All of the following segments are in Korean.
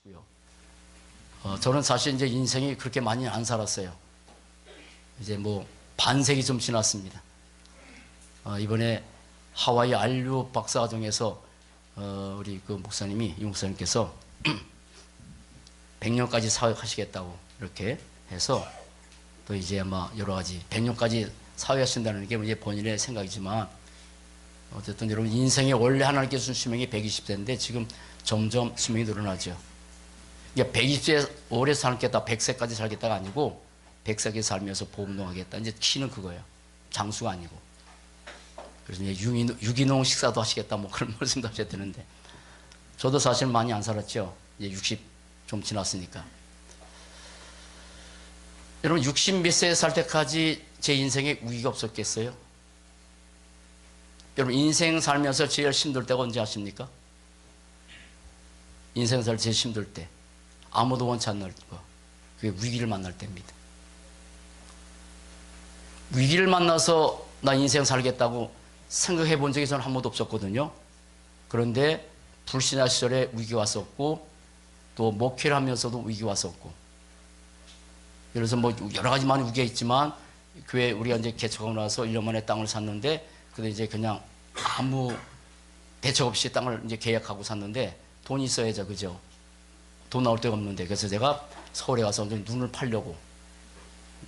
고요. 저는 사실 이제 인생이 그렇게 많이 안 살았어요. 이제 뭐 반세기 좀 지났습니다. 이번에 하와이 안류 박사과정에서 우리 그 목사님이 이 목사님께서 100년까지 사역하시겠다고 이렇게 해서 또 이제 아마 여러 가지 100년까지 사역하신다는 게 이제 본인의 생각이지만 어쨌든 여러분 인생의 원래 하나님께 준 수명이 120세인데 지금 점점 수명이 늘어나죠. 그러니까 120세 오래 살겠다, 100세까지 살겠다가 아니고 100세까지 살면서 보험농하겠다. 이제 키는 그거예요. 장수가 아니고. 그래서 이제 유기농 식사도 하시겠다 뭐 그런 말씀도 하셔야 되는데 저도 사실 많이 안 살았죠. 이제 60 좀 지났으니까. 여러분 60 몇 세 살 때까지 제 인생에 위기가 없었겠어요? 여러분 인생 살면서 제일 힘들 때가 언제 아십니까? 인생 살 제일 힘들 때 아무도 원치 않는 거 그게 위기를 만날 때입니다. 위기를 만나서 나 인생 살겠다고 생각해 본 적이 저는 한 번도 없었거든요. 그런데 불신자 시절에 위기 왔었고 또 목회를 하면서도 위기 왔었고 그래서 뭐 여러 가지 많은 위기가 있지만 교회 우리가 이제 개척하고 나서 1년 만에 땅을 샀는데 근데 이제 그냥 아무 대책 없이 땅을 이제 계약하고 샀는데 돈이 있어야죠. 그죠? 돈 나올 데가 없는데 그래서 제가 서울에 가서 눈을 팔려고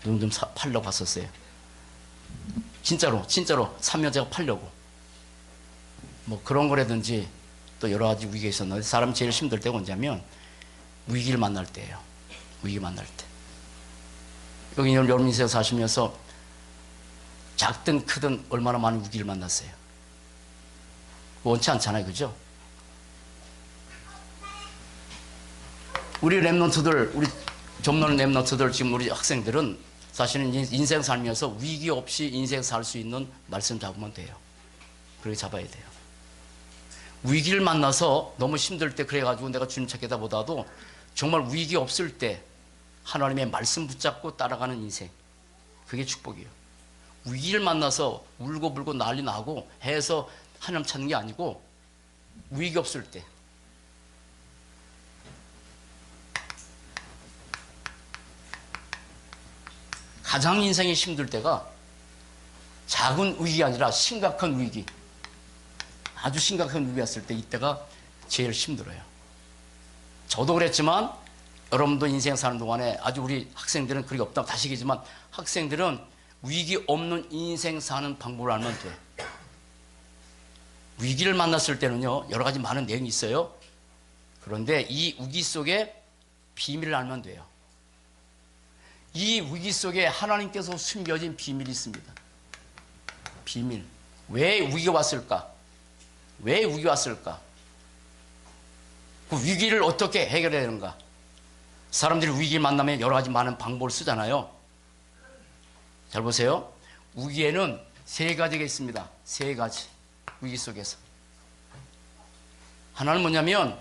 눈 좀 팔려고 갔었어요. 진짜로 사면 제가 팔려고 뭐 그런 거라든지 또 여러 가지 위기가 있었는데 사람 제일 힘들 때가 언제냐면 위기를 만날 때예요. 위기 만날 때. 여기 여러분 인생 사시면서 작든 크든 얼마나 많은 위기를 만났어요. 원치 않잖아요. 그죠? 우리 랩런트들, 우리 젊은 랩런트들, 지금 우리 학생들은 사실은 인생 살면서 위기 없이 인생 살 수 있는 말씀 잡으면 돼요. 그렇게 잡아야 돼요. 위기를 만나서 너무 힘들 때 그래가지고 내가 주님 찾겠다 보다도 정말 위기 없을 때 하나님의 말씀 붙잡고 따라가는 인생. 그게 축복이에요. 위기를 만나서 울고불고 난리 나고 해서 하나님 찾는 게 아니고 위기 없을 때 가장 인생이 힘들 때가 작은 위기가 아니라 심각한 위기, 아주 심각한 위기가 왔을 때 이때가 제일 힘들어요. 저도 그랬지만 여러분도 인생 사는 동안에 아주 우리 학생들은 그게 없다고 다시 얘기지만 학생들은 위기 없는 인생 사는 방법을 알면 돼. 위기를 만났을 때는요 여러 가지 많은 내용이 있어요. 그런데 이 위기 속에 비밀을 알면 돼요. 이 위기 속에 하나님께서 숨겨진 비밀이 있습니다. 비밀. 왜 위기가 왔을까? 왜 위기가 왔을까? 그 위기를 어떻게 해결해야 되는가? 사람들이 위기를 만나면 여러 가지 많은 방법을 쓰잖아요. 잘 보세요. 위기에는 세 가지가 있습니다. 세 가지. 위기 속에서. 하나는 뭐냐면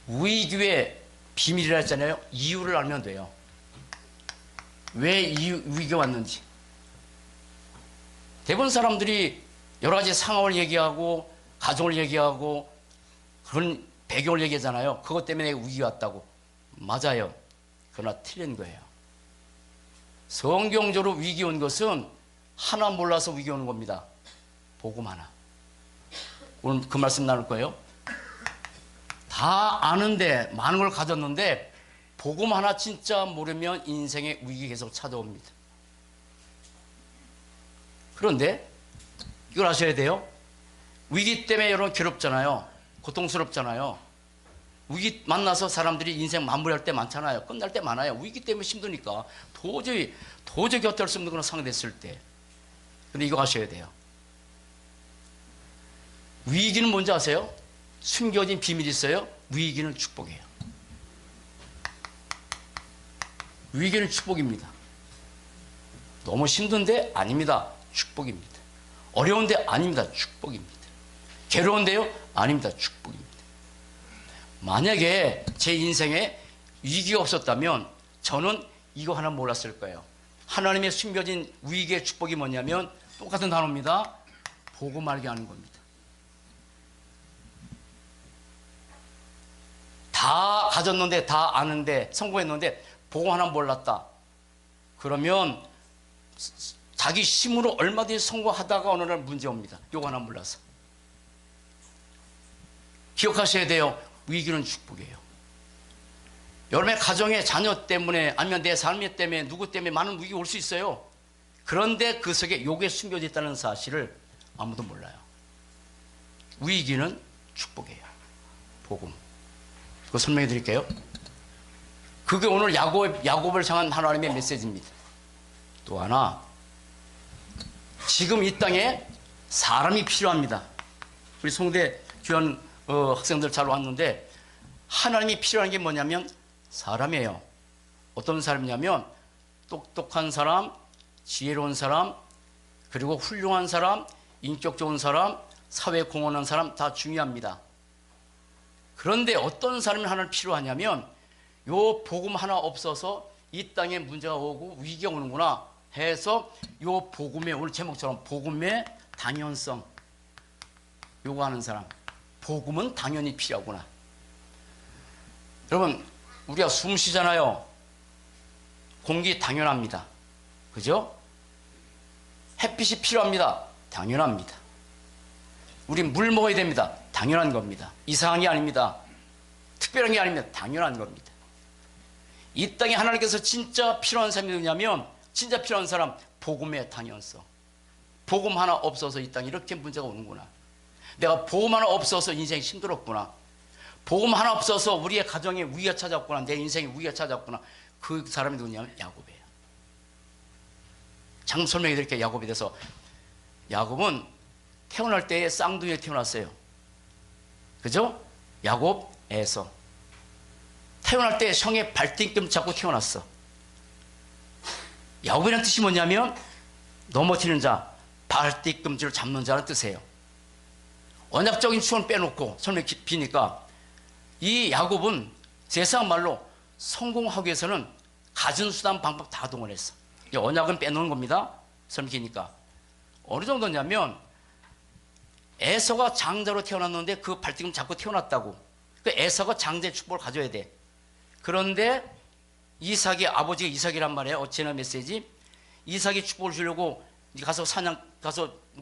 위기의 비밀이라 했잖아요. 이유를 알면 돼요. 왜 이 위기가 왔는지. 대부분 사람들이 여러 가지 상황을 얘기하고 가정을 얘기하고 그런 배경을 얘기하잖아요. 그것 때문에 위기가 왔다고. 맞아요. 그러나 틀린 거예요. 성경적으로 위기 온 것은 하나 몰라서 위기 오는 겁니다. 복음 하나. 오늘 그 말씀 나눌 거예요. 다 아는데 많은 걸 가졌는데 복음 하나 진짜 모르면 인생의 위기 계속 찾아옵니다. 그런데 이걸 아셔야 돼요. 위기 때문에 여러분 괴롭잖아요. 고통스럽잖아요. 위기 만나서 사람들이 인생 마무리할 때 많잖아요. 끝날 때 많아요. 위기 때문에 힘드니까 도저히 곁에 할 수 없는 그런 상황이 됐을 때. 근데 이거 아셔야 돼요. 위기는 뭔지 아세요? 숨겨진 비밀이 있어요. 위기는 축복이에요. 위기는 축복입니다. 너무 힘든데? 아닙니다. 축복입니다. 어려운데? 아닙니다. 축복입니다. 괴로운데요? 아닙니다. 축복입니다. 만약에 제 인생에 위기가 없었다면 저는 이거 하나 몰랐을 거예요. 하나님의 숨겨진 위기의 축복이 뭐냐면 똑같은 단어입니다. 복음 알게 하는 겁니다. 다 다 가졌는데, 다 아는데, 성공했는데 복음 하나 몰랐다. 그러면 자기 힘으로 얼마든지 성공하다가 어느 날 문제 옵니다. 요거 하나 몰라서. 기억하셔야 돼요. 위기는 축복이에요. 여러분의 가정의 자녀 때문에, 아니면 내 삶 때문에, 누구 때문에 많은 위기가 올 수 있어요. 그런데 그 속에 요게 숨겨져 있다는 사실을 아무도 몰라요. 위기는 축복이에요. 복음. 그거 설명해 드릴게요. 그게 오늘 야곱을 향한 하나님의 메시지입니다. 또 하나, 지금 이 땅에 사람이 필요합니다. 우리 송대 귀한 학생들 잘 왔는데, 하나님이 필요한 게 뭐냐면 사람이에요. 어떤 사람이냐면 똑똑한 사람, 지혜로운 사람, 그리고 훌륭한 사람, 인격 좋은 사람, 사회 공헌한 사람 다 중요합니다. 그런데 어떤 사람이 하나 필요하냐면, 요 복음 하나 없어서 이 땅에 문제가 오고 위기가 오는구나 해서 요 복음의, 오늘 제목처럼 복음의 당연성, 요거 하는 사람. 복음은 당연히 필요하구나. 여러분, 우리가 숨 쉬잖아요. 공기 당연합니다. 그죠? 햇빛이 필요합니다. 당연합니다. 우린 물 먹어야 됩니다. 당연한 겁니다. 이상한 게 아닙니다. 특별한 게 아닙니다. 당연한 겁니다. 이 땅에 하나님께서 진짜 필요한 사람이 누구냐면, 진짜 필요한 사람, 복음의 당연성. 복음 하나 없어서 이 땅에 이렇게 문제가 오는구나. 내가 복음 하나 없어서 인생이 힘들었구나. 복음 하나 없어서 우리의 가정에 위기가 찾아왔구나. 내 인생에 위기가 찾아왔구나. 그 사람이 누구냐면 야곱이에요. 잠깐 설명해 드릴게요. 야곱에 대해서. 야곱은 태어날 때에 쌍둥이에 태어났어요. 그죠? 야곱, 에서. 태어날 때 형의 발등끔 잡고 태어났어. 야곱이라는 뜻이 뭐냐면 넘어지는 자, 발뒤꿈치를 잡는 자라는 뜻이에요. 언약적인 추원을 빼놓고 설명 비니까, 이 야곱은 세상 말로 성공하기 위해서는 가진 수단 방법 다 동원했어. 언약은 빼놓은 겁니다. 설명기니까. 어느 정도냐면, 에서가 장자로 태어났는데 그 발등을 잡고 태어났다고. 그 에서가 장자의 축복을 가져야 돼. 그런데 이삭의 아버지가 이삭이란 말이에요. 어찌나 메시지. 이삭이 축복을 주려고 가서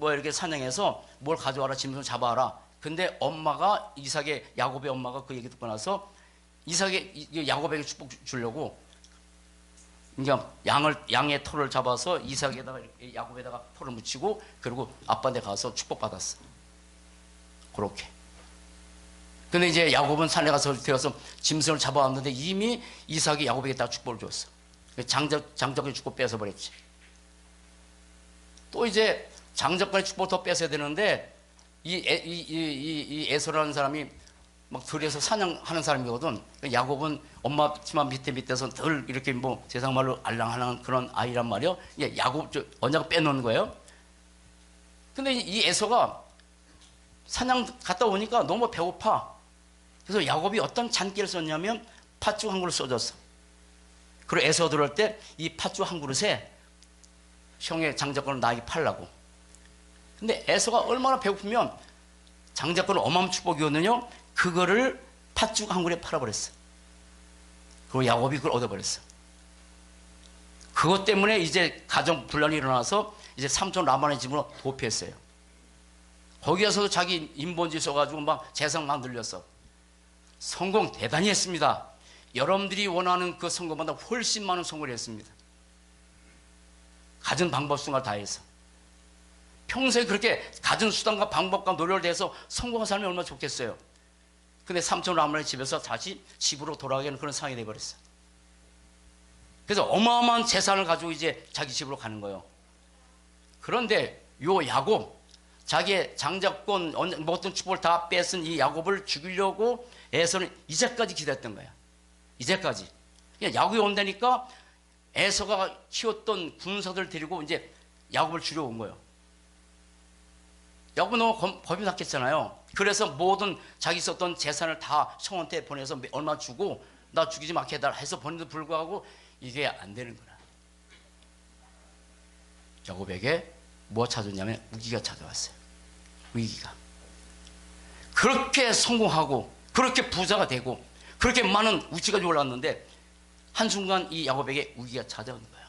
이렇게 사냥해서 뭘 가져와라, 짐승을 잡아와라. 근데 엄마가, 이삭의 야곱의 엄마가 그 얘기 듣고 나서 야곱에게 축복 주려고, 그러니까 양의 털을 잡아서 이삭에다가, 야곱에다가 털을 묻히고, 그리고 아빠한테 가서 축복받았어. 그렇게. 근데 이제 야곱은 산에 가서 되어서 짐승을 잡아왔는데 이미 이삭이 야곱에게 다 축복을 줬어. 장자권의 축복 뺏어버렸지. 또 이제 장자권의 축복을 더 뺏어야 되는데, 이 에서라는 사람이 막 들에서 사냥하는 사람이거든. 야곱은 엄마 치마 밑에서 덜 이렇게 뭐 세상 말로 알랑알랑한 그런 아이란 말이요. 야곱 언약을 빼놓은 거예요. 근데 이 에서가 사냥 갔다 오니까 너무 배고파. 그래서 야곱이 어떤 잔기를 썼냐면 팥죽 한 그릇 써줬어. 그리고 에서 들어올 때 이 팥죽 한 그릇에 형의 장자권을 나에게 팔라고. 근데 에서가 얼마나 배고프면, 장자권은 어마어마한 축복이거든요. 그거를 팥죽 한 그릇에 팔아버렸어. 그리고 야곱이 그걸 얻어버렸어. 그것 때문에 이제 가정 분란이 일어나서 이제 삼촌 라반의 집으로 도피했어요. 거기 가서도 자기 인본주의 써가지고 막 재산 막 늘렸어. 성공 대단히 했습니다. 여러분들이 원하는 그 성공보다 훨씬 많은 성공을 했습니다. 가진 방법 순간 다 해서. 평소에 그렇게 가진 수단과 방법과 노력을 해서 성공한 사람이 얼마나 좋겠어요. 근데 삼촌 라반의 집에서 다시 집으로 돌아가게 하는 그런 상황이 돼버렸어. 그래서 어마어마한 재산을 가지고 이제 자기 집으로 가는 거예요. 그런데 요 야곱, 자기의 장자권, 모든 축복을 다 뺏은 이 야곱을 죽이려고 에서는 이제까지 기다렸던 거야. 이제까지. 야곱이 온다니까 에서가 키웠던 군사들 데리고 이제 야곱을 죽여 온 거예요. 야곱은 너무 겁이 났겠잖아요. 그래서 모든 자기 썼던 재산을 다 형한테 보내서 얼마 주고, 나 죽이지 마게 해달라 해서 보내도 불구하고 이게 안 되는 거라. 야곱에게 뭐 찾았냐면 위기가 찾아왔어요. 위기가. 그렇게 성공하고 그렇게 부자가 되고 그렇게 많은 우치까지 올랐는데 한순간 이 야곱에게 위기가 찾아온 거예요.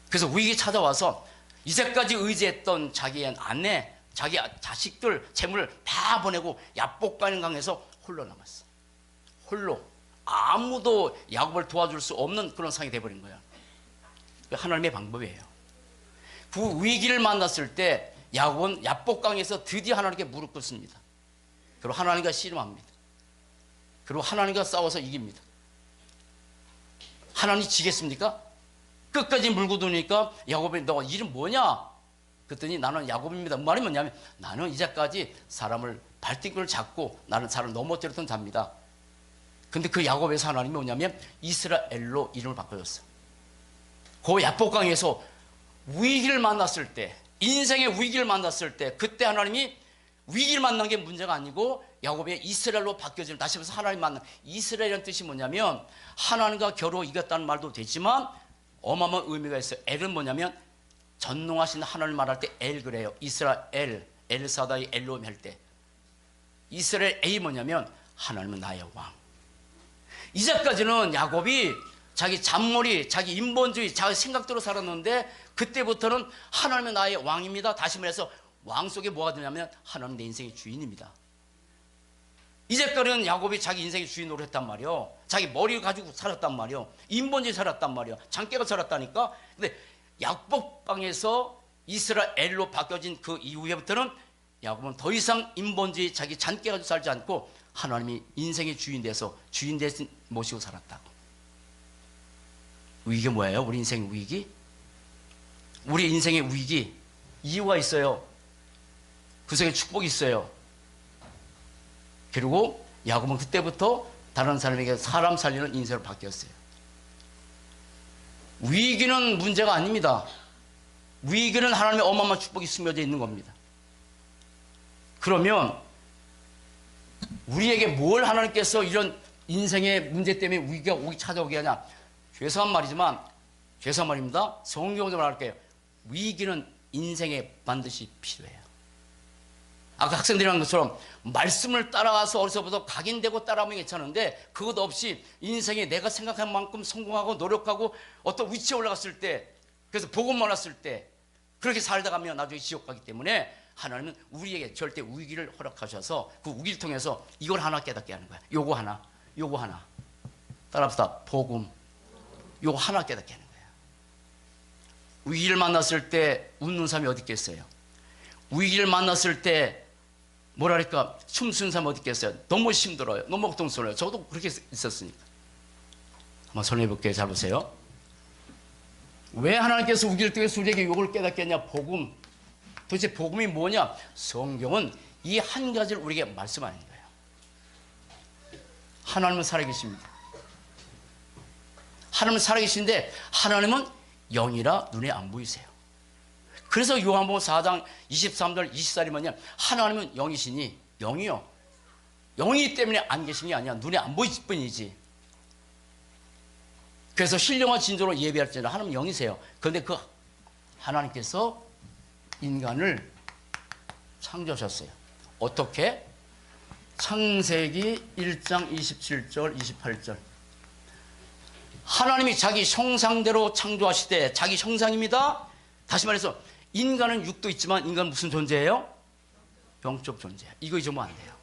그래서 위기 찾아와서 이제까지 의지했던 자기의 아내, 자기 자식들, 재물을 다 보내고 야복강 강에서 홀로 남았어. 홀로. 아무도 야곱을 도와줄 수 없는 그런 상황이 돼버린 거야. 하나님의 방법이에요. 그 위기를 만났을 때 야곱은 야복강에서 드디어 하나님께 무릎 꿇습니다. 그리고 하나님과 씨름합니다. 그리고 하나님과 싸워서 이깁니다. 하나님이 지겠습니까? 끝까지 물고 두니까 야곱이 너 이름 뭐냐? 그랬더니 나는 야곱입니다. 말이 뭐냐면 나는 이제까지 사람을 발등을 잡고 나는 사람을 넘어뜨렸던 자입니다. 근데 그 야곱에서 하나님이 뭐냐면 이스라엘로 이름을 바꿔줬어. 그 야복강에서 위기를 만났을 때, 인생의 위기를 만났을 때, 그때 하나님이 위기를 만난 게 문제가 아니고 야곱의 이스라엘로 바뀌어지는, 다시 말해서 하나님 만난 이스라엘이라는 뜻이 뭐냐면 하나님과 겨루 이겼다는 말도 되지만 어마어마한 의미가 있어요. 엘은 뭐냐면 전능하신 하나님을 말할 때 엘 그래요. 이스라엘, 엘사다이 엘로임 할 때 이스라엘 A이 뭐냐면 하나님은 나의 왕. 이제까지는 야곱이 자기 잔머리, 자기 인본주의, 자기 생각대로 살았는데 그때부터는 하나님은 나의 왕입니다. 다시 말해서 왕 속에 뭐가 되냐면 하나님은 내 인생의 주인입니다. 이제까지는 야곱이 자기 인생의 주인으로 했단 말이요. 자기 머리를 가지고 살았단 말이요. 인본주의 살았단 말이요. 장깨가 살았다니까. 근데 야복강에서 이스라엘로 바뀌어진 그 이후에부터는 야곱은 더 이상 인본주의 자기 잔깨 가지고 살지 않고 하나님이 인생의 주인 돼서 주인 대신 모시고 살았다고. 위기가 뭐예요? 우리 인생의 위기? 우리 인생의 위기 이유가 있어요. 그 속에 축복이 있어요. 그리고 야곱은 그때부터 다른 사람에게 사람 살리는 인생으로 바뀌었어요. 위기는 문제가 아닙니다. 위기는 하나님의 어마어마한 축복이 숨겨져 있는 겁니다. 그러면 우리에게 뭘 하나님께서 이런 인생의 문제 때문에 위기가 오기 찾아오게 하냐? 죄송한 말이지만 죄송한 말입니다. 성경적으로 말할게요. 위기는 인생에 반드시 필요해요. 아까 학생들이 한 것처럼 말씀을 따라와서 어려서부터 각인되고 따라오면 괜찮은데 그것 없이 인생에 내가 생각한 만큼 성공하고 노력하고 어떤 위치에 올라갔을 때, 그래서 복음만 왔을 때 그렇게 살다 가면 나중에 지옥 가기 때문에 하나님은 우리에게 절대 위기를 허락하셔서 그 위기를 통해서 이걸 하나 깨닫게 하는 거야. 요거 하나, 요거 하나. 따라합시다. 복음. 요거 하나 깨닫게 하는 거야. 위기를 만났을 때 웃는 사람이 어디 있겠어요? 위기를 만났을 때 뭐랄까 춤추는 사람 어디 있겠어요? 너무 힘들어요. 너무 고통스러워요. 저도 그렇게 있었으니까. 한번 설명해 볼게요. 잘 보세요. 왜 하나님께서 위기를 통해서 우리에게 요걸 깨닫게 하냐? 복음. 도대체 복음이 뭐냐? 성경은 이 한 가지를 우리에게 말씀하는 거예요. 하나님은 살아계십니다. 하나님은 살아계신데 하나님은 영이라 눈에 안 보이세요. 그래서 요한복음 4장 23절 24절이 뭐냐? 하나님은 영이시니, 영이요. 영이기 때문에 안 계신 게 아니야. 눈에 안 보일 뿐이지. 그래서 신령한 진정으로 예배할 때는 하나님은 영이세요. 그런데 그 하나님께서 인간을 창조하셨어요. 어떻게? 창세기 1장 27절 28절. 하나님이 자기 형상대로 창조하시되, 자기 형상입니다. 다시 말해서 인간은 육도 있지만 인간은 무슨 존재예요? 영적 존재예요. 이거 잊으면 안 돼요.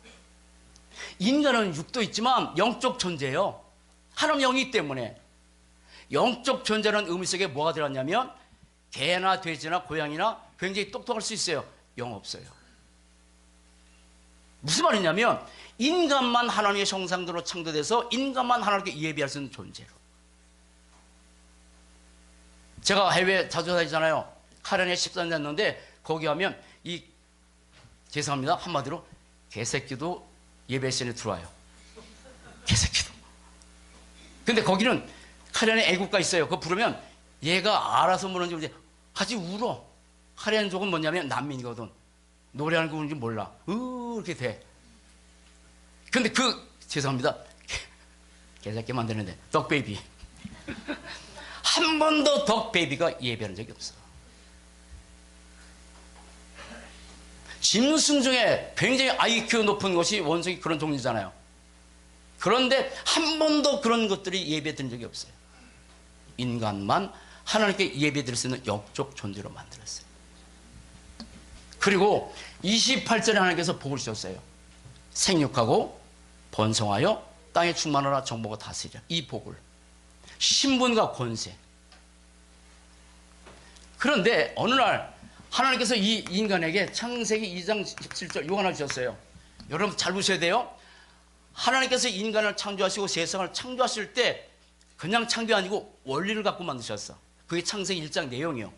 인간은 육도 있지만 영적 존재예요. 하나님 영이기 때문에. 영적 존재라는 의미 속에 뭐가 들어갔냐면 개나 돼지나 고양이나 굉장히 똑똑할 수 있어요. 영 없어요. 무슨 말이냐면 인간만 하나님의 형상대로 창조돼서 인간만 하나님께 예배할 수 있는 존재로. 제가 해외 자주 다니잖아요. 카렌에 14년 됐는데 거기 가면 이, 죄송합니다, 한마디로 개새끼도 예배 시간에 들어와요. 개새끼도. 근데 거기는 카렌에 애국가 있어요. 그거 부르면 얘가 알아서 부르는지 모르는데 같이 울어. 카렌족은 뭐냐면 난민이거든. 노래하는 거 뭔지 몰라. 이렇게 돼. 근데 죄송합니다, 개새끼 만드는데 덕베이비. 한 번도 덕베이비가 예배한 적이 없어. 짐승 중에 굉장히 IQ 높은 것이 원숭이 그런 종류잖아요. 그런데 한 번도 그런 것들이 예배 드린 적이 없어요. 인간만 하나님께 예배 드릴 수 있는 영적 존재로 만들었어요. 그리고 28절에 하나님께서 복을 주셨어요. 생육하고 번성하여 땅에 충만하라 정복하고 다스리라. 이 복을 신분과 권세. 그런데 어느 날 하나님께서 이 인간에게 창세기 2장 17절 요거 하나 주셨어요. 여러분 잘 보셔야 돼요. 하나님께서 인간을 창조하시고 세상을 창조하실 때 그냥 창조 아니고 원리를 갖고 만드셨어. 그게 창세기 1장 내용이요.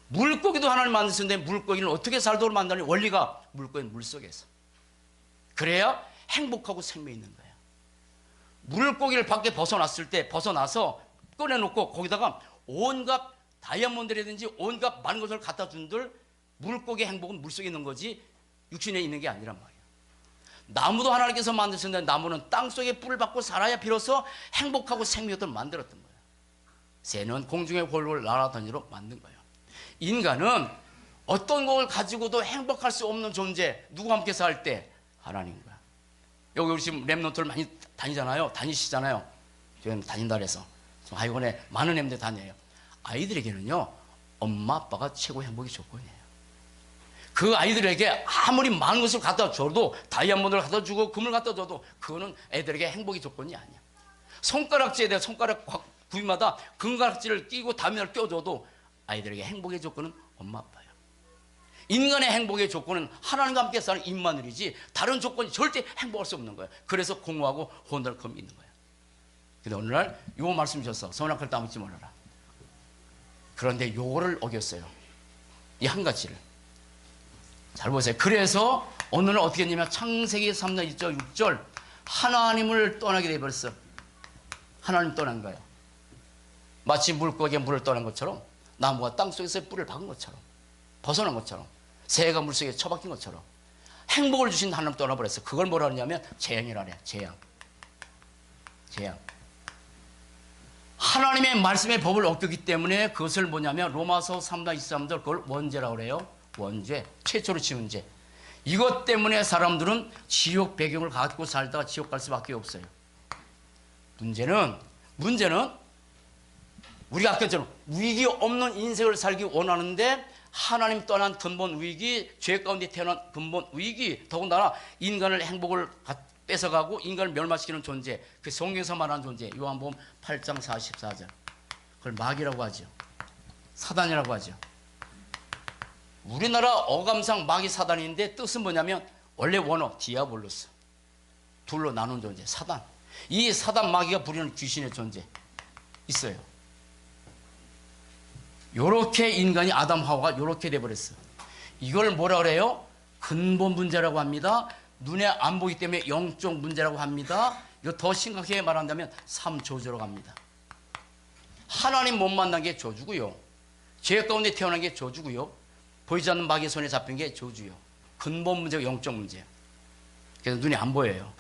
물고기도 하나님 만드셨는데 물고기는 어떻게 살도록 만드는 원리가 물고기는 물속에서. 그래야 행복하고 생명이 있는 거예요. 물고기를 밖에 벗어났을 때 벗어나서 꺼내놓고 거기다가 온갖 다이아몬드라든지 온갖 많은 것을 갖다 준들 물고기의 행복은 물속에 있는 거지 육신에 있는 게 아니란 말이에요. 나무도 하나님께서 만드셨는데 나무는 땅속에 뿔을 받고 살아야 비로소 행복하고 생명을 만들었던 거예요. 새는 공중에 골골 날아다니도록 만든 거예요. 인간은 어떤 것을 가지고도 행복할 수 없는 존재. 누구와 함께 살 때? 하나님과. 여기 우리 지금 랩노트를 많이 다니시잖아요. 저는 다닌다 그래서 하여간에 많은 랩들 다녀요. 아이들에게는요 엄마 아빠가 최고 행복의 조건이에요. 그 아이들에게 아무리 많은 것을 갖다 줘도 다이아몬드를 갖다 주고 금을 갖다 줘도 그거는 애들에게 행복의 조건이 아니야. 손가락질에 대해 손가락 부위마다 금가락질을 끼고 다미를 껴줘도 아이들에게 행복의 조건은 엄마 아빠예요. 인간의 행복의 조건은 하나님과 함께 사는 임마누엘이지 다른 조건이 절대 행복할 수 없는 거예요. 그래서 공허하고 혼돈감이 있는 거예요. 근데 어느 날 요 말씀 주셨어. 선악을 따먹지 말아라. 그런데 요거를 어겼어요. 이 한 가지를. 잘 보세요. 그래서 오늘은 어떻게 했냐면 창세기 3장 1절 6절 하나님을 떠나게 되어버렸어. 하나님 떠난 거예요. 마치 물고기가 물을 떠난 것처럼 나무가 땅속에서 뿔을 박은 것처럼 벗어난 것처럼 새가 물속에 처박힌 것처럼 행복을 주신 하나님 떠나버렸어. 그걸 뭐라 하냐면 재앙이라 그래. 재앙. 하나님의 말씀의 법을 어겼기 때문에 그것을 뭐냐면 로마서 3장 23절 그걸 원죄라고 그래요. 원죄. 최초로 지은 죄. 이것 때문에 사람들은 지옥 배경을 갖고 살다가 지옥 갈 수밖에 없어요. 문제는 우리가 아까 전에 위기 없는 인생을 살기 원하는데 하나님 떠난 근본 위기, 죄 가운데 태어난 근본 위기, 더군다나 인간을 행복을 뺏어가고 인간을 멸망시키는 존재, 그 성경에서 말하는 존재, 요한복음 8장 44절. 그걸 마귀라고 하죠. 사단이라고 하죠. 우리나라 어감상 마귀 사단인데 뜻은 뭐냐면 원래 원어 디아볼로스. 둘로 나눈 존재, 사단. 이 사단 마귀가 부리는 귀신의 존재 있어요. 요렇게 인간이 아담 하와가 요렇게 돼버렸어요. 이걸 뭐라 그래요? 근본 문제라고 합니다. 눈에 안 보이기 때문에 영적 문제라고 합니다. 이거 더 심각하게 말한다면 삼조주라고 합니다. 하나님 못 만난 게 저주고요. 죄 가운데 태어난 게 저주고요. 보이지 않는 마귀의 손에 잡힌 게 저주요. 근본 문제가 영적 문제예요. 그래서 눈이 안 보여요.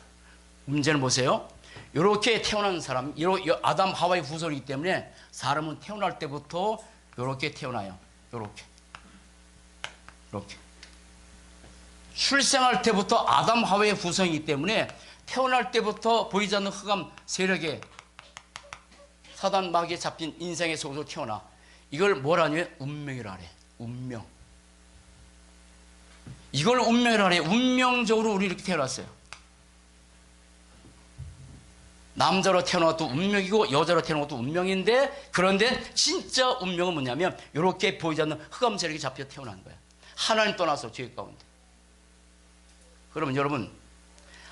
문제는 보세요. 이렇게 태어난 사람, 아담 하와의 후손이기 때문에 사람은 태어날 때부터 이렇게 태어나요. 이렇게. 출생할 때부터 아담 하와의 후손이기 때문에 태어날 때부터 보이지 않는 흑암 세력에 사단 마귀에 잡힌 인생의 속으로 태어나. 이걸 뭐라냐면 운명이라 하래. 운명. 이걸 운명이라 하래. 운명적으로 우리 이렇게 태어났어요. 남자로 태어난 것도 운명이고 여자로 태어난 것도 운명인데, 그런데 진짜 운명은 뭐냐면 이렇게 보이지 않는 흑암 세력이 잡혀 태어난 거야. 하나님 떠나서 죄 가운데. 그러면 여러분,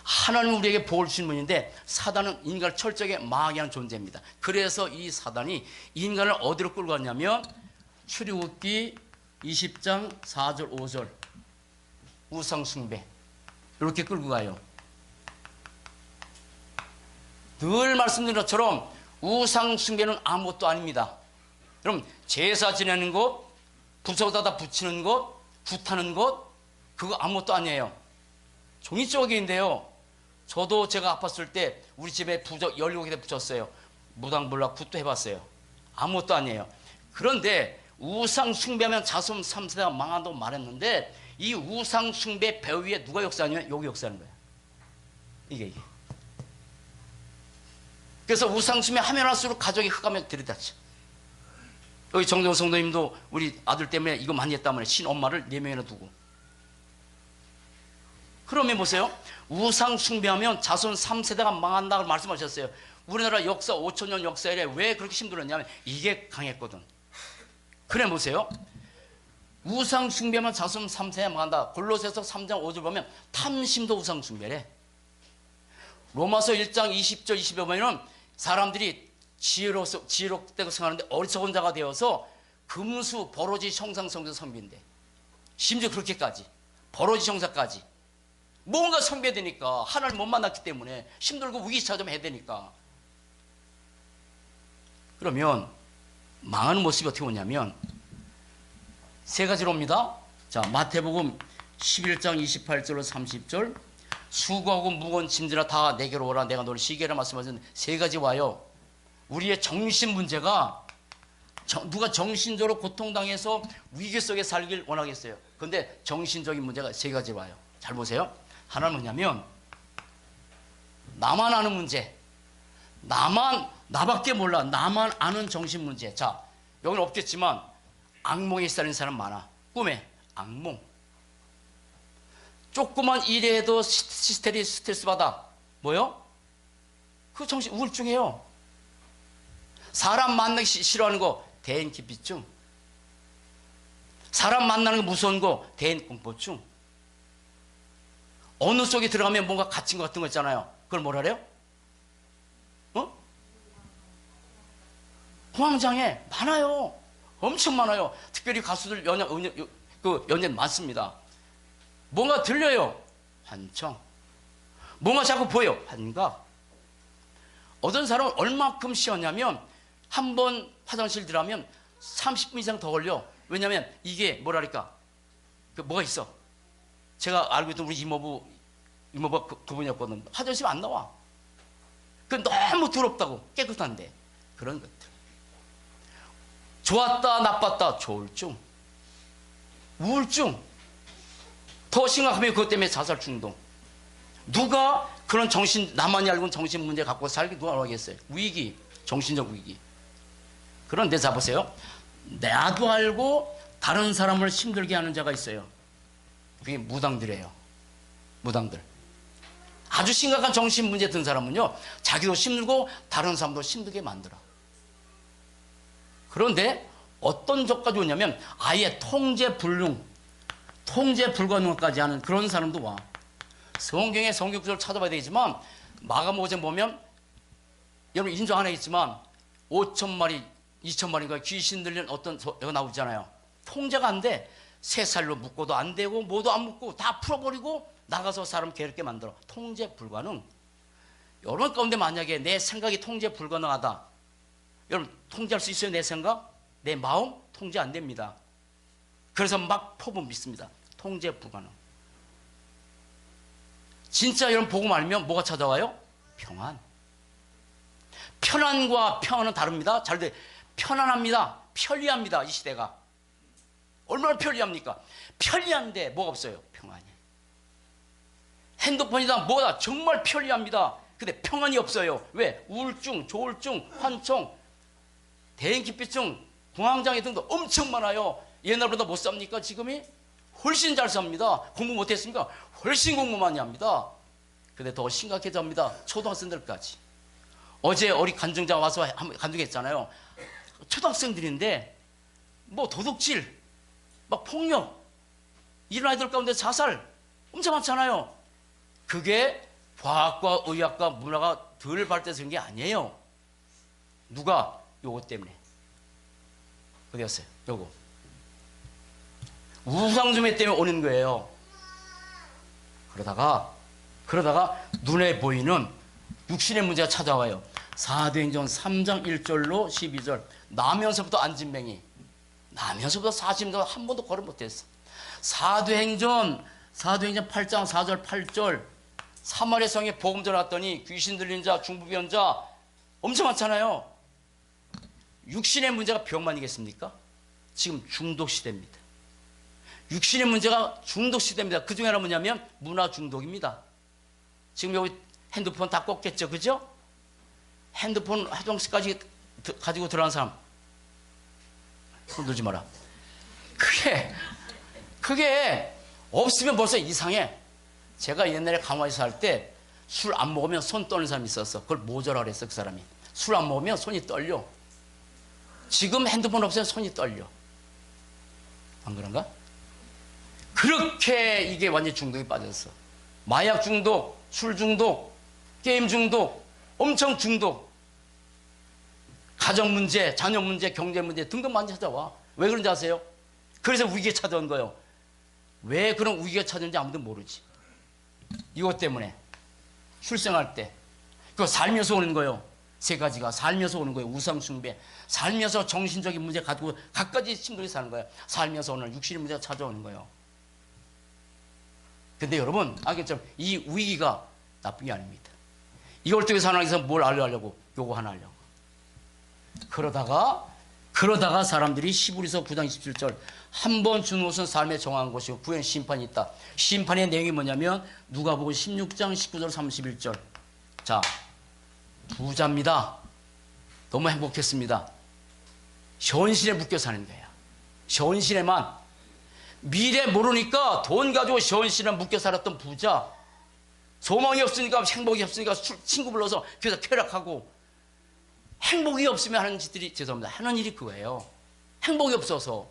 하나님은 우리에게 복을 주신 분인데 사단은 인간을 철저하게 망하게 하는 존재입니다. 그래서 이 사단이 인간을 어디로 끌고 갔냐면 출애굽기 20장 4절 5절 우상 숭배 이렇게 끌고 가요. 늘 말씀드린 것처럼 우상 숭배는 아무것도 아닙니다. 여러분, 제사 지내는 것, 부석에다 붙이는 것, 굿하는 것, 그거 아무것도 아니에요. 종이조각인데요. 저도 제가 아팠을 때 우리 집에 부적 17개 붙였어요. 무당불락 굿도 해봤어요. 아무것도 아니에요. 그런데 우상 숭배하면 자손 3세대가 망한다고 말했는데 이 우상 숭배 배 위에 누가 역사하냐면 여기 역사하는 거예요. 이게. 그래서 우상숭배 하면 할수록 가정이 흑암에 들이닥쳐. 여기 정정 성도님도 우리 아들 때문에 이거 많이 했다면 친엄마를 4명이나 두고. 그러면 보세요. 우상 숭배하면 자손 3세대가 망한다고 말씀하셨어요. 우리나라 역사 5천년 역사에 왜 그렇게 힘들었냐면 이게 강했거든. 그래 보세요. 우상 숭배하면 자손 3세대가 망한다. 골로새서 3장 5절 보면 탐심도 우상 숭배래. 로마서 1장 20절 20절 보면 사람들이 지혜롭다고 생각하는데 어리석은 자가 되어서 금수 버러지 형상 성전 섬긴대. 심지어 그렇게까지 버러지 형상까지 뭔가 숭배되니까 하나님 못 만났기 때문에 힘들고 위기차 좀 해야 되니까. 그러면 망하는 모습이 어떻게 오냐면 세 가지로 옵니다. 자, 마태복음 11장 28절로 30절. 수고하고 무거운 짐들아 다 내게로 오라 내가 너를 쉬게 하라 말씀하셨는데 세 가지 와요. 우리의 정신 문제가 누가 정신적으로 고통당해서 위기 속에 살길 원하겠어요. 그런데 정신적인 문제가 세 가지 와요. 잘 보세요. 하나는 뭐냐면 나만 아는 문제. 나밖에 몰라. 나만 아는 정신 문제. 자, 여기는 없겠지만 악몽에 시달리는 사람 많아. 꿈에 악몽. 조그만 일에도 스트레스 받아. 뭐요? 그 정신 우울증이에요. 사람 만나기 싫어하는 거 대인기피증. 사람 만나는 거 무서운 거 대인공포증. 어느 속에 들어가면 뭔가 갇힌 것 같은 거 있잖아요. 그걸 뭐라 그래요? 공황장애 많아요. 엄청 많아요. 특별히 가수들 연예인 많습니다. 뭔가 들려요. 환청. 뭔가 자꾸 보여. 환각. 어떤 사람은 얼마큼 쉬었냐면 한 번 화장실 들어가면 30분 이상 더 걸려. 왜냐면 이게 뭐랄까 뭐가 있어. 제가 알고 있던 우리 이모부가 그분이었거든. 화장실 안 나와. 그 너무 더럽다고. 깨끗한데. 그런 것들. 좋았다 나빴다 조울증. 우울증. 더 심각하면 그것 때문에 자살 충동. 누가 그런 나만이 알고 있는 정신 문제 갖고 살기 누가 하겠어요? 위기. 정신적 위기. 그런데 자 보세요. 나도 알고 다른 사람을 힘들게 하는 자가 있어요. 그게 무당들이에요. 무당들. 아주 심각한 정신 문제 든 사람은요, 자기도 힘들고 다른 사람도 힘들게 만들어. 그런데 어떤 적까지 오냐면 아예 통제 불가능까지 하는 그런 사람도 와. 성경의 성경구절을 찾아봐야 되지만 마가복음 5장 보면 여러분 인정 하나 있지만 5,000마리 2,000마리가 귀신 들린 어떤 애가 나오잖아요. 통제가 안 돼. 3살로 묶어도 안 되고 뭐도 안 묶고 다 풀어버리고 나가서 사람 괴롭게 만들어. 통제 불가능. 여러분 가운데 만약에 내 생각이 통제 불가능하다. 여러분 통제할 수 있어요? 내 생각? 내 마음? 통제 안 됩니다. 그래서 막 포부 믿습니다. 통제 불가능. 진짜 여러분 복음 알면 뭐가 찾아와요? 평안. 편안과 평안은 다릅니다. 잘 돼. 편안합니다. 편리합니다. 이 시대가. 얼마나 편리합니까? 편리한데 뭐가 없어요? 평안이. 핸드폰이다 뭐다 정말 편리합니다. 근데 평안이 없어요. 왜? 우울증, 조울증, 환청, 대인기피증, 공황장애 등도 엄청 많아요. 옛날보다 못 삽니까? 지금이? 훨씬 잘 삽니다. 공부 못했으니까 훨씬 공부 많이 합니다. 근데 더 심각해집니다. 초등학생들까지. 어제 우리 간증자 와서 간증했잖아요. 초등학생들인데 뭐 도둑질, 막 폭력, 이런 아이들 가운데 자살 엄청 많잖아요. 그게 과학과 의학과 문화가 덜 발달된 게 아니에요. 누가? 요거 때문에. 어디 갔어요? 요거. 우상숭배 때문에 오는 거예요. 그러다가 눈에 보이는 육신의 문제가 찾아와요. 사도행전 3장 1절로 12절. 나면서부터 안진뱅이. 나면서부터 40년 한 번도 걸음 못했어. 사도행전 8장 4절 8절. 사마리아 성에 복음 전했더니 귀신 들린 자, 중풍병자 엄청 많잖아요. 육신의 문제가 병만이겠습니까? 지금 중독 시대입니다. 육신의 문제가 중독 시대입니다. 그 중에 하나 뭐냐면 문화 중독입니다. 지금 여기 핸드폰 다 꽂겠죠, 그죠? 핸드폰 화장실까지 가지고 들어간 사람 손 들지 마라. 그게 없으면 벌써 이상해. 제가 옛날에 강화에서 살 때 술 안 먹으면 손 떨는 사람이 있었어. 그걸 모자라 그랬어. 그 사람이 술 안 먹으면 손이 떨려. 지금 핸드폰 없으면 손이 떨려. 안 그런가? 그렇게 이게 완전 중독에 빠졌어. 마약 중독, 술 중독, 게임 중독, 엄청 중독. 가정 문제, 자녀 문제, 경제 문제 등등 많이 찾아와. 왜 그런지 아세요? 그래서 위기에 찾아온 거예요. 왜 그런 위기가 찾아온지 아무도 모르지. 이것 때문에 출생할 때 그거 살면서 오는 거예요. 세 가지가 살면서 오는 거예요. 우상 숭배, 살면서 정신적인 문제 가지고 각가지 힘들게 사는 거예요. 살면서 오늘 육신의 문제가 찾아오는 거예요. 근데 여러분 알겠죠? 이 위기가 나쁜 게 아닙니다. 이걸 통해서 하나님께서 뭘 알려고? 요거 하나 하려고. 그러다가 사람들이 히브리서 9장 27절 한 번 준 옷은 삶에 정한 것이고 후에는 심판이 있다. 심판의 내용이 뭐냐면 누가복음 16장 19절 31절. 자, 부자입니다. 너무 행복했습니다. 현실에 묶여 사는 거야. 현실에만. 미래 모르니까 돈 가지고 현실에 묶여 살았던 부자. 소망이 없으니까, 행복이 없으니까 친구 불러서 교회에서 쾌락하고. 행복이 없으면 하는 짓들이, 죄송합니다, 하는 일이 그거예요. 행복이 없어서.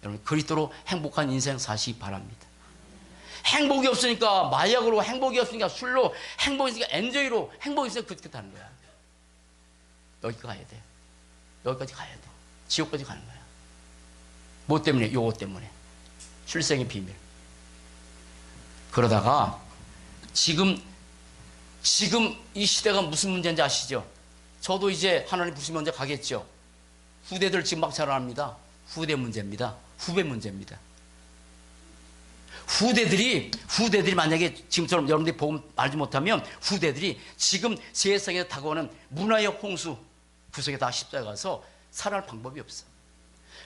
여러분 그리스도로 행복한 인생 사시기 바랍니다. 행복이 없으니까 마약으로, 행복이 없으니까 술로, 행복이 없으니까 엔조이로, 행복이 없으니까 그렇게 하는 거야. 여기까지 가야 돼. 여기까지 가야 돼. 지옥까지 가는 거야. 뭐 때문에? 요거 때문에. 출생의 비밀. 그러다가 지금 이 시대가 무슨 문제인지 아시죠? 저도 이제 하나님 부르시면 먼저 가겠죠. 후대들 지금 막 자라납니다. 후대 문제입니다. 후배 문제입니다. 후대들이 만약에 지금처럼 여러분들이 복음 알지 못하면 후대들이 지금 세상에 다가오는 문화의 홍수 구석에 다 십자가 가서 살아갈 방법이 없어.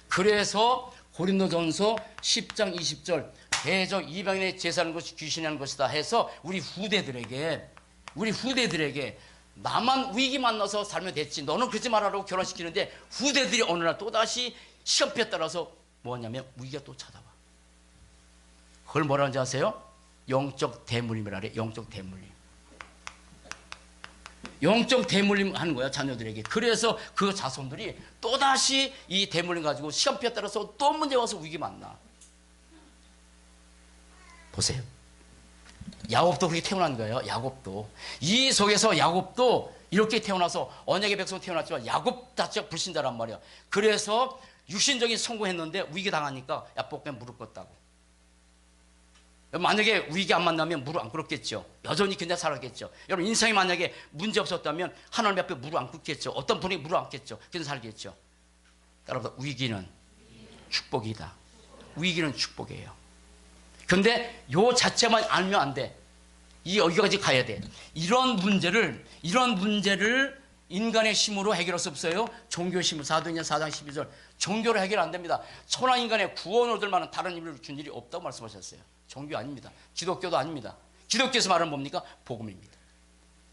그래서 고린도전서 10장 20절 대적 이방인의 제사하는 것이 귀신이 하는 것이다 해서 우리 후대들에게 나만 위기 만나서 살면 됐지, 너는 그러지 말아라고 결혼시키는데 후대들이 어느 날 또다시 시간표에 따라서 뭐냐면 위기가 또 찾아와. 그걸 뭐라 하는지 아세요? 영적 대물림이라 그래. 영적 대물림. 영적 대물림 하는 거야, 자녀들에게. 그래서 그 자손들이 또다시 이 대물림 가지고 시간표에 따라서 또 문제 와서 위기 만나. 보세요. 야곱도 그렇게 태어난 거예요. 야곱도. 이 속에서 야곱도 이렇게 태어나서 언약의 백성 태어났지만 야곱 자체가 불신자란 말이야. 그래서 육신적인 성공했는데 위기 당하니까 야복면 무릎 꿇었다고. 만약에 위기 안 만나면 무릎 안 꿇었겠죠. 여전히 그냥 살았겠죠. 여러분 인생이 만약에 문제 없었다면 하나님 앞에 무릎 안 꿇겠죠. 어떤 분이 무릎 안 꿇겠죠. 그냥 살겠죠. 따라서 위기는 축복이다. 위기는 축복이에요. 근데 요 자체만 알면 안 돼. 여기까지 가야 돼. 이런 문제를 인간의 힘으로 해결할 수 없어요. 종교의 힘으로. 사도행전 4장 12절. 종교로 해결 안 됩니다. 천하 인간의 구원을 얻을 만한 다른 힘을 준 일이 없다고 말씀하셨어요. 종교 아닙니다. 기독교도 아닙니다. 기독교에서 말하는 뭡니까? 복음입니다.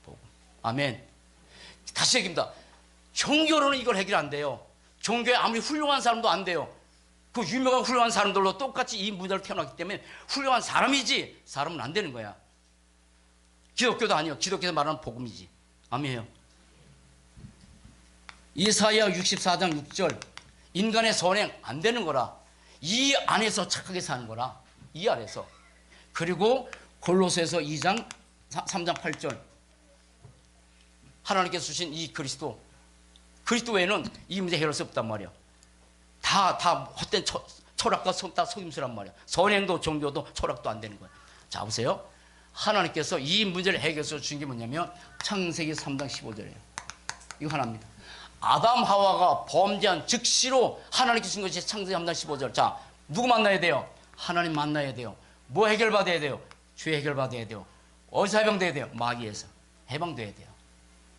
복음. 아멘. 다시 얘기합니다. 종교로는 이걸 해결 안 돼요. 종교에 아무리 훌륭한 사람도 안 돼요. 그 유명한 훌륭한 사람들로 똑같이 이 문제를 태어났기 때문에 훌륭한 사람이지 사람은 안 되는 거야. 기독교도 아니요. 기독교에서 말하는 복음이지. 아멘이에요. 이사야 64장 6절 인간의 선행 안 되는 거라. 이 안에서 착하게 사는 거라. 이 안에서. 그리고 골로새서 2장 3장 8절 하나님께서 주신 이 그리스도 외에는 이 문제 해결할 수 없단 말이야. 다 헛된 철학과 속임수란 말이야. 선행도 종교도 철학도 안 되는 거야. 자 보세요. 하나님께서 이 문제를 해결해서 준 게 뭐냐면 창세기 3장 15절이에요. 이거 하나입니다. 아담 하와가 범죄한 즉시로 하나님께서 준 것이 창세기 3장 15절. 자 누구 만나야 돼요? 하나님 만나야 돼요. 뭐 해결받아야 돼요? 죄 해결받아야 돼요. 어디서 해방돼야 돼요? 마귀에서 해방돼야 돼요.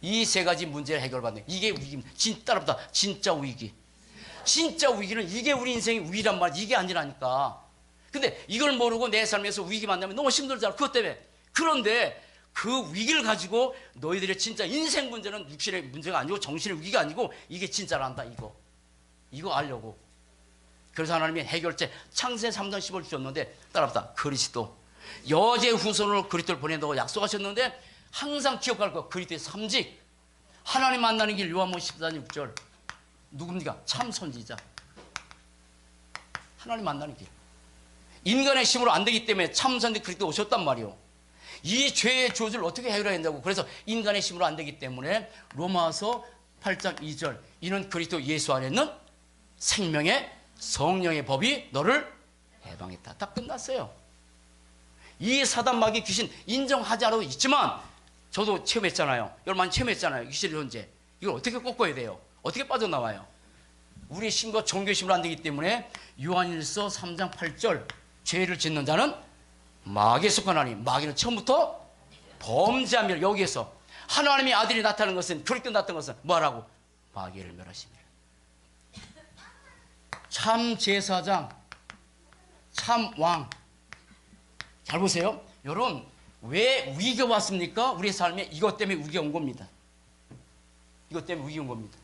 이 세 가지 문제를 해결받는 이게 위기입니다. 따라붙다. 진짜 위기. 진짜 위기는 이게 우리 인생의 위기란 말이야. 이게 아니라니까. 근데 이걸 모르고 내 삶에서 위기 만나면 너무 힘들잖아. 그것 때문에. 그런데 그 위기를 가지고 너희들의 진짜 인생 문제는 육신의 문제가 아니고 정신의 위기가 아니고 이게 진짜란다. 이거 알려고. 그래서 하나님이 해결책 창세기 3장 10을 주셨는데 따라합시다. 그리스도 여제 후손으로 그리스도를 보낸다고 약속하셨는데 항상 기억할 거 그리스도의 삼직 하나님 만나는 길 요한복음 14장 6절 누굽니까? 참 선지자 하나님 만나는 길 인간의 힘으로 안 되기 때문에 참 선지 그리스도 오셨단 말이요. 이 죄의 조주를 어떻게 해결해야 된다고. 그래서 인간의 힘으로 안 되기 때문에 로마서 8장 2절 이는 그리스도 예수 안에 있는 생명의 성령의 법이 너를 해방했다. 다 끝났어요. 이 사단 마귀 귀신 인정하지 않아도 있지만 저도 체험했잖아요. 여러분 많이 체험했잖아요. 귀신의 존재. 이걸 어떻게 꺾어야 돼요? 어떻게 빠져나와요? 우리의 신과 종교의 힘으로 안 되기 때문에 요한일서 3장 8절 죄를 짓는 자는 마귀에 속하나니 마귀는 처음부터 범죄함이라. 여기에서 하나님의 아들이 나타나는 것은 그렇게 나타난 것은 뭐라고? 마귀를 멸하십니다. 참 제사장 참 왕. 잘 보세요. 여러분 왜 위기가 왔습니까? 우리의 삶에 이것 때문에 위기가 온 겁니다. 이것 때문에 위기가 온 겁니다.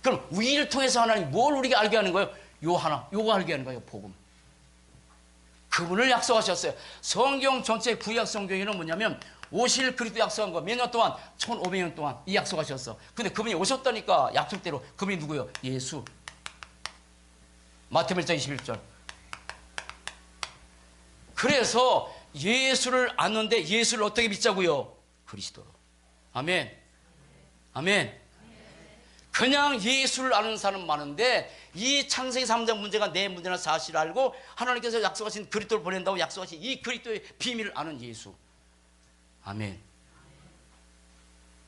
그럼 위기를 통해서 하나님 뭘 우리가 알게 하는 거예요? 요거 알게 하는 거예요. 복음. 그분을 약속하셨어요. 성경 전체 구약 성경에는 뭐냐면 오실 그리스도 약속한 거 몇 년 동안 1500년 동안 이 약속하셨어. 근데 그분이 오셨다니까 약속대로. 그분이 누구예요? 예수. 마태복음 1장 21절. 그래서 예수를 아는데 예수를 어떻게 믿자고요? 그리스도로. 아멘. 아멘. 그냥 예수를 아는 사람 많은데 이 창세기 3장 문제가 내 문제나 사실을 알고 하나님께서 약속하신 그리스도를 보낸다고 약속하신 이 그리스도의 비밀을 아는 예수. 아멘.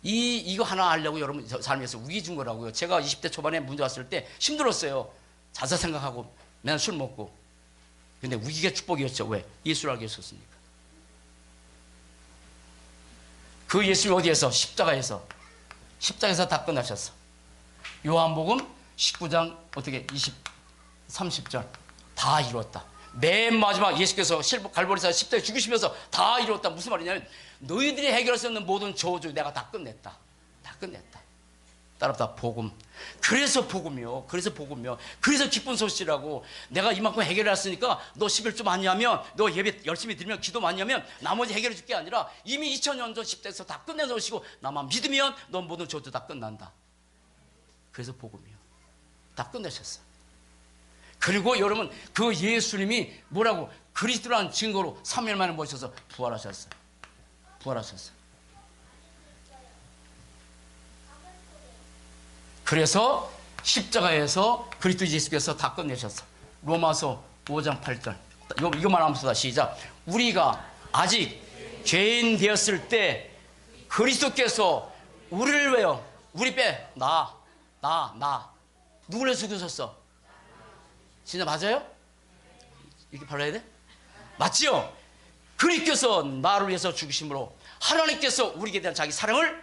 이거 하나 알려고 여러분 삶에서 위기 준 거라고요. 제가 20대 초반에 문제 왔을 때 힘들었어요. 자자 생각하고 맨날 술 먹고. 근데 위기가 축복이었죠. 왜? 예수를 알게 했었으니까. 그 예수를 어디에서? 십자가에서 다 끝나셨어. 요한복음 19장 어떻게 30절 다 이루었다. 맨 마지막 예수께서 갈보리에서 십자가에 죽으시면서 다 이루었다. 무슨 말이냐면 너희들이 해결할 수 없는 모든 저주 내가 다 끝냈다. 다 끝냈다. 따라다 복음. 그래서 복음이요. 그래서 기쁜 소식이라고. 내가 이만큼 해결했으니까 너 11조 많이 하면 너 예배 열심히 드리면 기도 많이 하면 나머지 해결해 줄 게 아니라 이미 2000년 전 10대에서 다 끝내놓으시고 나만 믿으면 너 모든 저주 다 끝난다. 그래서 복음이요. 다 끝내셨어. 그리고 여러분 그 예수님이 뭐라고? 그리스도라는 증거로 3일 만에 모셔서 부활하셨어. 그래서 십자가에서 그리스도 예수께서 다 끝내셨어. 로마서 5장 8절. 이거만 하면서 시작. 우리가 아직 죄인 되었을 때 그리스도께서 우리를 왜요? 우리 빼. 나. 누구를 죽으셨어? 진짜 맞아요? 이렇게 발라야 돼? 맞지요? 그리스도께서 나를 위해서 죽으심으로 하나님께서 우리에게 대한 자기 사랑을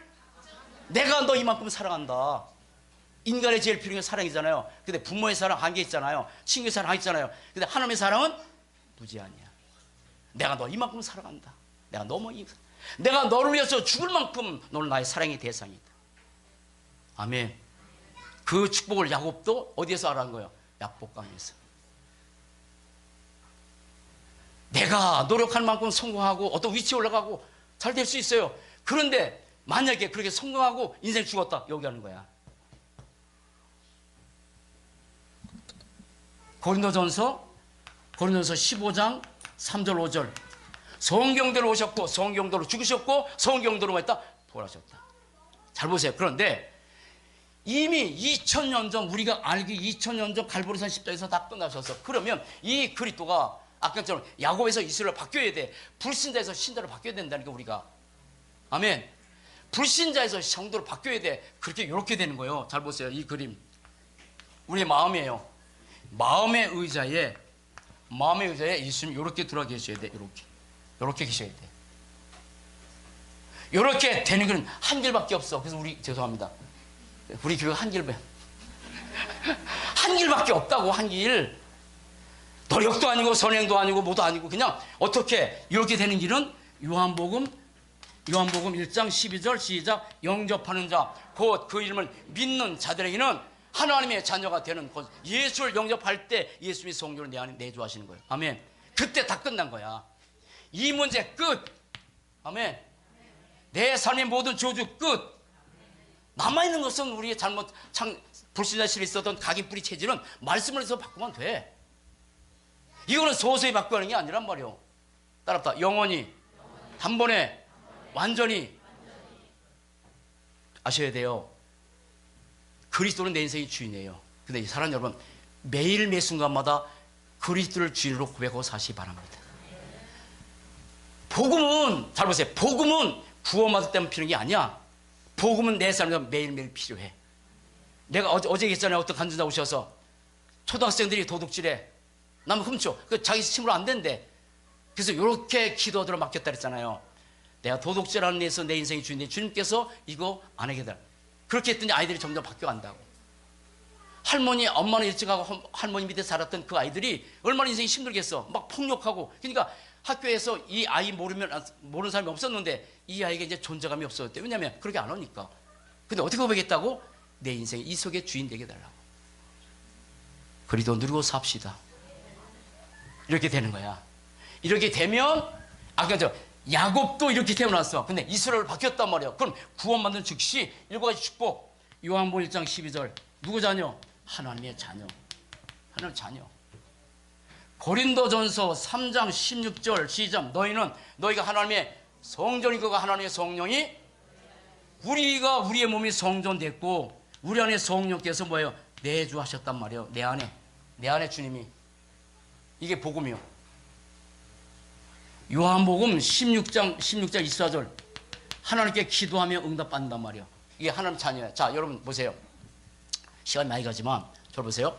내가 너 이만큼 사랑한다. 인간의 제일 필요한 게 사랑이잖아요. 근데 부모의 사랑 한계 있잖아요. 친구의 사랑 있잖아요. 근데 하나님의 사랑은 무제한이야. 내가 너 이만큼 사랑한다. 내가 너를 위해서 죽을 만큼 너는 나의 사랑의 대상이다. 아멘. 그 축복을 야곱도 어디에서 알아낸 거예요? 약복강에서. 내가 노력할 만큼 성공하고 어떤 위치에 올라가고 잘 될 수 있어요. 그런데 만약에 그렇게 성공하고 인생 죽었다. 여기 하는 거야. 고린도전서 15장 3절 5절. 성경대로 오셨고 성경대로 죽으셨고 성경대로 했다. 부활하셨다. 잘 보세요. 그런데 이미 2000년 전 우리가 알기 2000년 전 갈보리산 십자에서 다 끝나셨어. 그러면 이 그리스도가 아까처럼 야곱에서 이스라엘 바뀌어야 돼. 불신자에서 신자로 바뀌어야 된다니까 우리가. 아멘. 불신자에서 성도로 바뀌어야 돼. 그렇게 이렇게 되는 거예요. 잘 보세요. 이 그림. 우리의 마음이에요. 마음의 의자에 예수님 이렇게 들어 계셔야 돼. 이렇게 계셔야 돼. 이렇게 되는 건 한 길밖에 없어. 그래서 죄송합니다. 우리 교회 한 길밖에 없다고. 한 길. 노력도 아니고 선행도 아니고 뭐도 아니고 그냥 어떻게 이렇게 되는 길은 요한복음 요한복음 1장 12절 시작. 영접하는 자 곧 그 이름을 믿는 자들에게는 하나님의 자녀가 되는 것. 예수를 영접할 때 예수님이 성령을 내 안에 내주하시는 거예요. 아멘. 그때 다 끝난 거야. 이 문제 끝. 아멘. 내 삶의 모든 저주 끝. 남아있는 것은 우리의 잘못 불신자실에 있었던 각인뿌리 체질은 말씀을 해서 바꾸면 돼. 이거는 소소히 바꾸는 게 아니란 말이요. 따라합다. 영원히 단번에 완전히 아셔야 돼요. 그리스도는 내 인생의 주인이에요. 근데 사랑하는 여러분, 매일 매 순간마다 그리스도를 주인으로 고백하고 사시기 바랍니다. 복음은 잘 보세요. 복음은 구원받을 때만 필요한 게 아니야. 복음은 내 삶에 매일매일 필요해. 내가 어제 얘기했잖아요. 어떤 간증자 오셔서 초등학생들이 도둑질해. 남을 훔쳐. 그 자기 힘으로 안 된대. 그래서 이렇게 기도하도록 맡겼다 그랬잖아요. 내가 도둑질하는 데서 내 인생의 주인인데 주님께서 이거 안 하게 해달라. 그렇게 했더니 아이들이 점점 바뀌어간다고. 할머니, 엄마는 일찍 하고 할머니 밑에 살았던 그 아이들이 얼마나 인생이 힘들겠어. 막 폭력하고. 그러니까 학교에서 이 아이 모르는 사람이 없었는데 이 아이가 이제 존재감이 없었대. 왜냐하면 그렇게 안 오니까. 근데 어떻게 고백했다고? 내 인생 이 속에 주인 되게 해달라고. 그리도 누리고 삽시다. 이렇게 되는 거야. 이렇게 되면 아까 저 야곱도 이렇게 태어났어. 근데 이스라엘 바뀌었단 말이야. 그럼 구원받는 즉시 7가지 축복. 요한복음 1장 12절. 누구 자녀? 하나님의 자녀. 하나님의 자녀. 고린도전서 3장 16절 시작. 너희가 하나님의 성전이고 하나님의 성령이 우리가 우리의 몸이 성전됐고 우리 안에 성령께서 뭐예요? 내주하셨단 말이에요. 내 안에 주님이. 이게 복음이요. 요한복음 16장 24절. 하나님께 기도하며 응답받는단 말이에요. 이게 하나님 자녀예요. 자, 여러분 보세요. 시간이 많이 가지만 저를 보세요.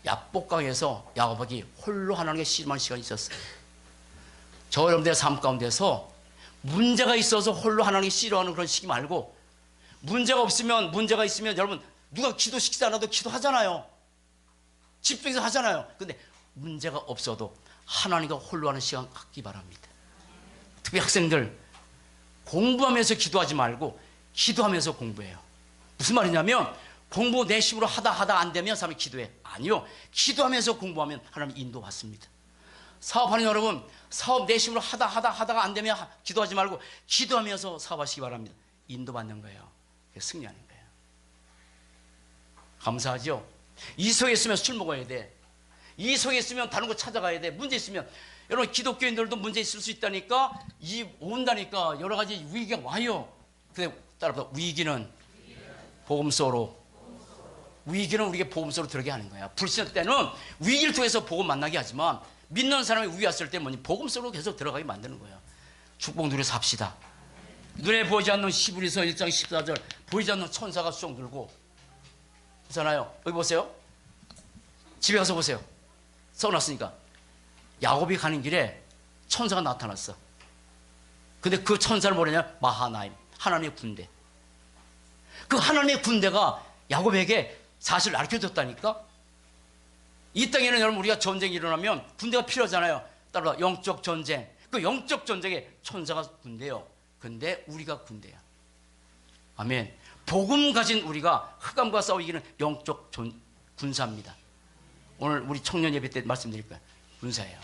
야복강에서 야곱이 홀로 하나님께 씨름하는 시간이 있었어요. 저 여러분들의 삶 가운데서 문제가 있어서 홀로 하나님께 씨름하는 그런 시기 말고 문제가 있으면 여러분 누가 기도시키지 않아도 기도하잖아요. 집중해서 하잖아요. 근데 문제가 없어도 하나님과 홀로 하는 시간 갖기 바랍니다. 특히 학생들 공부하면서 기도하지 말고 기도하면서 공부해요. 무슨 말이냐면 공부 내심으로 하다 안 되면 사람이 기도해. 아니요. 기도하면서 공부하면 하나님 인도받습니다. 사업하는 여러분 사업 내심으로 하다가 안 되면 기도하지 말고 기도하면서 사업하시기 바랍니다. 인도받는 거예요. 승리하는 거예요. 감사하죠? 이 속에 있으면 술 먹어야 돼. 이 속에 있으면 다른 거 찾아가야 돼. 문제 있으면 여러분 기독교인들도 문제 있을 수 있다니까 온다니까 여러 가지 위기가 와요. 근데 따라서 위기는 복음서로 위기는 우리에게 복음서로 들어게 하는 거야. 불신할 때는 위기를 통해서 복음 만나게 하지만 믿는 사람이 위기 왔을 때 뭐니 복음서로 계속 들어가게 만드는 거야. 축복 누려 삽시다. 눈에 보이지 않는 히브리서 1장 14절 보이지 않는 천사가 수종 들고 그렇잖아요. 여기 보세요. 집에 가서 보세요. 써놨으니까 야곱이 가는 길에 천사가 나타났어. 근데 그 천사를 뭐냐면 마하나임 하나님의 군대. 그 하나님의 군대가 야곱에게 사실을 가르쳐줬다니까. 이 땅에는 여러분 우리가 전쟁이 일어나면 군대가 필요하잖아요. 따라 영적 전쟁. 그 영적 전쟁에 천사가 군대요. 근데 우리가 군대야. 아멘. 복음 가진 우리가 흑암과 싸워 이기는 영적 군사입니다. 오늘 우리 청년 예배 때 말씀드릴 거예요. 군사예요.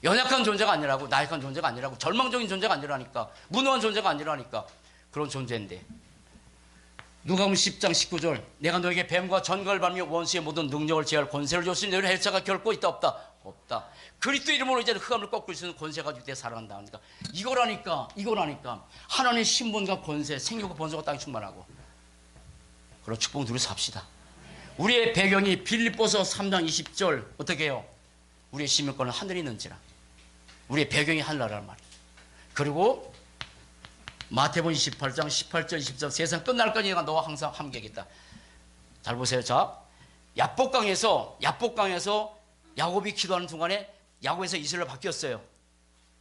연약한 존재가 아니라고, 나약한 존재가 아니라고, 절망적인 존재가 아니라니까, 무능한 존재가 아니라니까 그런 존재인데. 누가복음 10장 19절 내가 너에게 뱀과 전갈을 밟으며 원수의 모든 능력을 제할 권세를 줬으니 너희는 헬차가 결코 있다 없다. 그리스도 이름으로 이제 흑암을 꺾을 수 있는 권세 가지고 내 살아간다. 그러니까 이거라니까 하나님의 신분과 권세, 생육과 번성과 땅이 충만하고 그런 축복 누려 삽시다. 우리의 배경이 빌립보서 3장 20절 어떻게 해요? 우리의 시민권은 하늘에 있는지라. 우리의 배경이 하늘나라란 말이에요. 그리고 마태복음 28장 18절 20절 세상 끝날까지 내가 너와 항상 함께하겠다. 잘 보세요. 자, 야복강에서 야곱이 기도하는 순간에 야곱에서 이스라엘 바뀌었어요.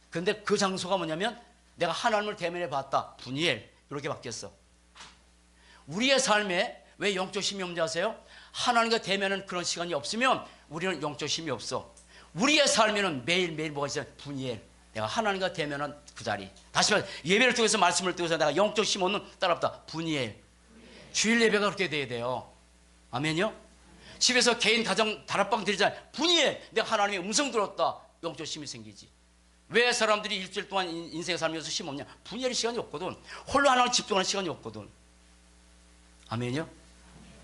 근데 그 장소가 뭐냐면 내가 하나님을 대면해 봤다. 분이엘 이렇게 바뀌었어. 우리의 삶에 왜 영적 힘이 없는지 아세요? 하나님과 대면하는 그런 시간이 없으면 우리는 영적 힘이 없어. 우리의 삶에는 매일매일 뭐가 있어요? 분이엘 내가 하나님과 대면한 그 자리. 다시 말해 예배를 통해서 말씀을 통해서 내가 영적 심원은 따라붙다. 분이엘. 주일 예배가 그렇게 돼야 돼요. 아멘요? 집에서 개인 가정 다락방 드리잖아요. 분이엘. 내가 하나님의 음성 들었다. 영적 힘이 생기지. 왜 사람들이 일주일 동안 인생을 살면서 심 없냐? 분이엘 시간이 없거든. 홀로 하나님 집중하는 시간이 없거든. 아멘요?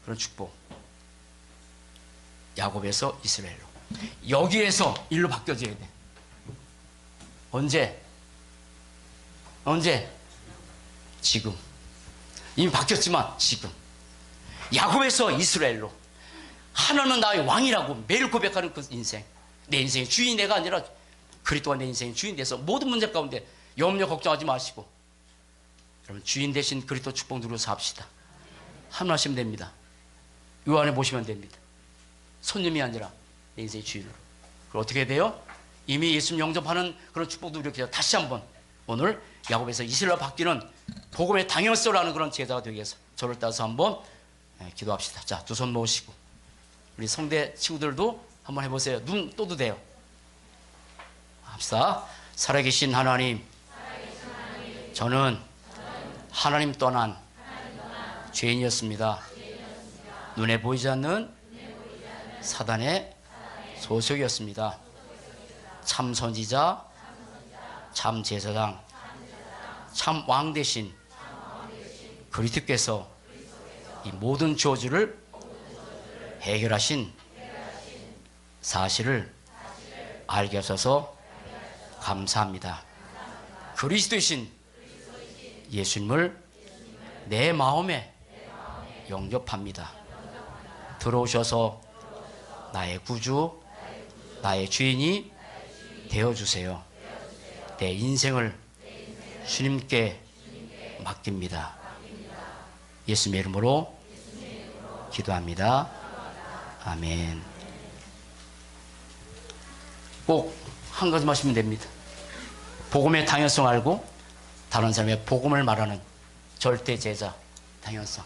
그런 축복. 야곱에서 이스라엘로. 여기에서 일로 바뀌어져야 돼. 언제? 지금. 이미 바뀌었지만 지금. 야곱에서 이스라엘로. 하나는 나의 왕이라고 매일 고백하는 그 인생. 내 인생의 주인이 내가 아니라 그리스도가 내 인생의 주인 돼서 모든 문제 가운데 염려 걱정하지 마시고 여러분 주인 대신 그리스도 축복 누려서 합시다. 하나하시면 됩니다. 요 안에 보시면 됩니다. 손님이 아니라 내 인생의 주인으로. 그럼 어떻게 돼요? 이미 예수님 영접하는 그런 축복도 이렇게 다시 한번 오늘 야곱에서 이스라엘로 바뀌는 복음의 당연성이라는 그런 제자가 되기 위해서 저를 따라서 한번 기도합시다. 자, 두 손 모으시고 우리 성대 친구들도 한번 해보세요. 눈 떠도 돼요. 합시다. 살아계신 하나님, 저는 하나님 떠난 죄인이었습니다. 눈에 보이지 않는 사단의 소속이었습니다. 참 선지자, 참 제사장, 참 왕 대신 그리스도께서 이 모든 저주를 해결하신 사실을 알게 하셔서 감사합니다. 그리스도이신 예수님을 내 마음에 영접합니다. 들어오셔서 나의 구주, 나의 주인이 되어주세요. 내 인생을 주님께 맡깁니다. 예수님의 이름으로 기도합니다. 아멘. 꼭 한 가지만 하시면 됩니다. 복음의 당연성 알고 다른 사람의 복음을 말하는 절대 제자 당연성.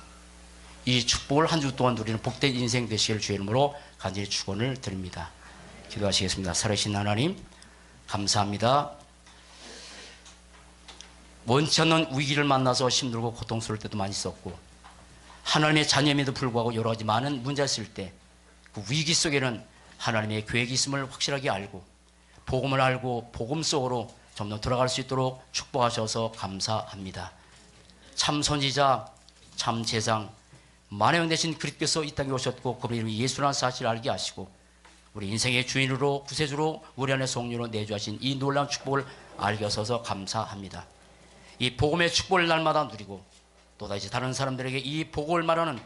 이 축복을 한 주 동안 누리는 복된 인생 되시길 주의 이름으로 간절히 축원을 드립니다. 기도하시겠습니다. 살아계신 하나님 감사합니다. 원치 않는 위기를 만나서 힘들고 고통스러울 때도 많이 있었고 하나님의 자녀임에도 불구하고 여러 가지 많은 문제가 있을 때 그 위기 속에는 하나님의 계획이 있음을 확실하게 알고 복음을 알고 복음 속으로 점점 들어갈 수 있도록 축복하셔서 감사합니다. 참 선지자, 참 제상, 만의 영 대신 그리스도께서 이 땅에 오셨고 그분의 이름이 예수라는 사실을 알게 하시고 우리 인생의 주인으로 구세주로 우리 안에 성령으로 내주하신 이 놀라운 축복을 알게 하셔서 감사합니다. 이 복음의 축복을 날마다 누리고 또다시 다른 사람들에게 이 복음을 말하는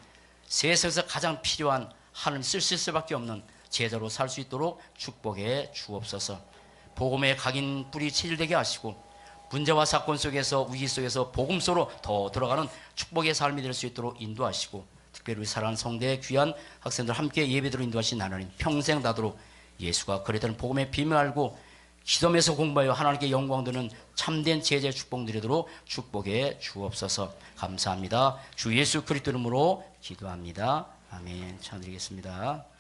세상에서 가장 필요한 하나님 쓰실 수밖에 없는 제자로 살 수 있도록 축복해 주옵소서. 복음의 각인 뿌리 체질되게 하시고 문제와 사건 속에서 위기 속에서 복음 속으로 더 들어가는 축복의 삶이 될 수 있도록 인도하시고 특별히 우리 사랑하는 성대의 귀한 학생들 함께 예배드로 인도하신 하나님 평생 나도록 예수가 그랬다는 복음의 비밀을 알고 기도하면서 공부하여 하나님께 영광 드는 참된 제자의 축복 누리도록 축복해 주옵소서. 감사합니다. 주 예수 그리스도 이름으로 기도합니다. 아멘. 찬드리겠습니다.